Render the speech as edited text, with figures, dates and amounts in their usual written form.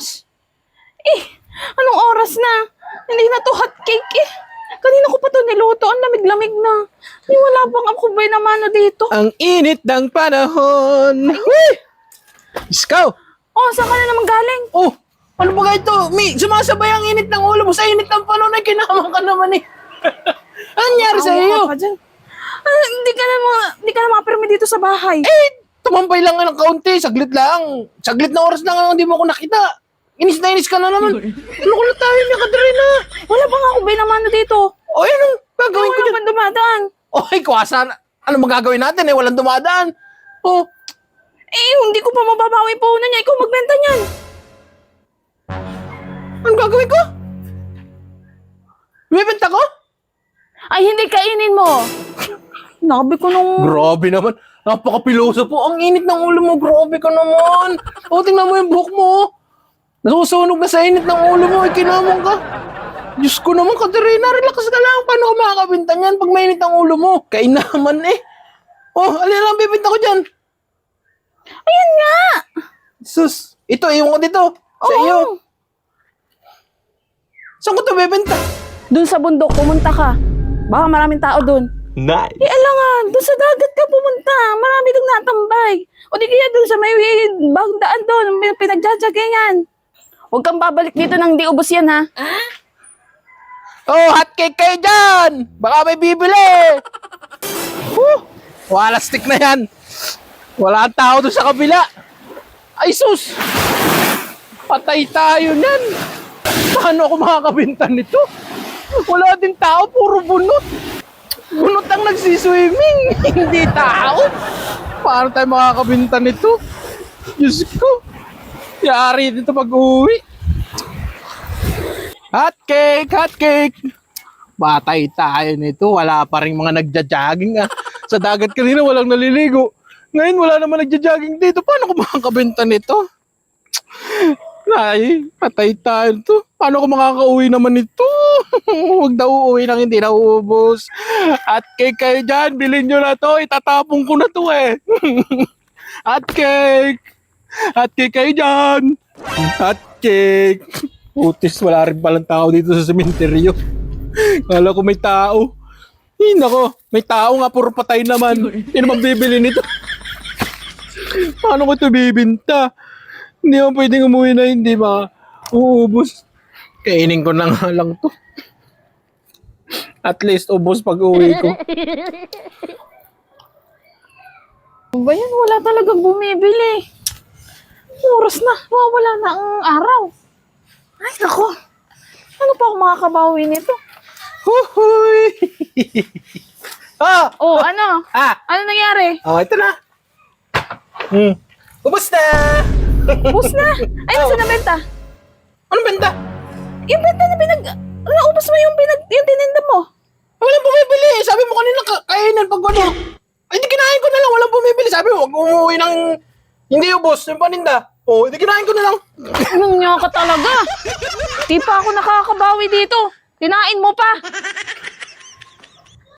ubos. Eh, anong oras na? Hindi na to hot cake eh. Kanina ko pa to niluto, ang lamig-lamig na. Ay, wala bang ako ba naman dito? Ang init ng panahon. Uy! Iskaw! Oh, saan ka na naman galing? Oh, ano ba ito? Sumasabay ang init ng ulo mo sa init ng panahon ay kinamang ka naman eh. Ano nangyari sa Awa iyo? ka pa dyan. Hindi ka na makapermi dito sa bahay. Eh, tumambay lang ng kaunti, saglit lang. Saglit na oras lang hindi mo ako nakita. Inis na inis ka na naman. Ano ko na tayo niya, Katrina? Wala bang ako ba naman dito? O, anong gagawin ko Wala dyan? bang dumadaan? Oy, kuwasan. Ano magagawin natin eh? Walang dumadaan. Oh, Eh, hindi ko pa mababawi po na niya. Ikaw magbenta niyan. anong gagawin ko? Bibenta ko? Ay, hindi kainin mo. Nabi ko nung... Grabe naman. Napaka-piloso po. Ang init ng ulo mo. Grabe ka naman. O, tingnan mo yung buhok mo. Nasusunog na sa init ng ulo mo. Ikinamang ka. Diyos ko naman, Katerina. Relax ka lang. Paano ka makakabinta niyan pag mainit ang ulo mo? Kain naman eh. Oh, alin lang bibenta ko dyan. Ayan nga. Sus. Ito, iwan ko dito. Sa Oo. iyo. Saan ko ito bibenta? Doon sa bundok, pumunta ka. Baka maraming tao doon. Nice. Eh, alangan, doon sa dagat ka pumunta. Marami doon natambay. O di kaya doon sa may bagong daan doon, may pinagjajagangan. Huwag kang babalik dito nang di ubos yan, ha? Oh, hot cake kayo dyan! Baka may bibili! Wala stick na yan. Wala ang tao doon sa kabila. Ay sus! Patay tayo nan. Paano ako makakabinta nito? Wala din tao, puro bunot. Bunot ang nagsiswimming, hindi tao. Paano tayo makakabinta nito? Diyos ko. Yari dito pag-uwi. Hot cake, hot cake. Batay tayo nito. Wala pa rin mga nagja-jogging ah. Sa dagat kanina walang naliligo. Ngayon wala naman nagja-jogging dito. Paano ko makakabenta nito? Ay, patay tayo to. Paano ko makakauwi naman nito? Huwag daw uuwi nang hindi nauubos. Hot cake kayo dyan. Bilhin nyo na to. Itatapong ko na to eh. Hot cake. Hot cake kayo dyan. Hot cake. Putis, wala rin palang tao dito sa sementeryo. Kala ko may tao. Eh, nako, may tao nga, puro patay naman. Sino bang bibili nito? Paano ko ito bibinta? Hindi mo pwedeng umuwi na hindi uubos. Kainin ko na nga lang to. At least ubos pag uwi ko. Ba yan? Wala talagang bumibili. Oras na. Wala na ang araw. Ay, nako. Ano pa ako makakabawi nito? Huhuy! Ah! Oh, ano? Ah! Ano nangyari? Oh, ito na. Ubos na! Ubus na. Ay, nasa nabenta? Anong benta? Yung benta na naubos mo yung tininda mo. Walang bumibili. Sabi mo kanina kainan pag ano. Ay, di kinain ko na lang. Walang bumibili. Sabi mo, huwag umuwi ng hindi ubos yung paninda. Oh, di kinain ko na lang. Anong niya ka talaga? Di pa ako nakakabawi dito. Tinain mo pa.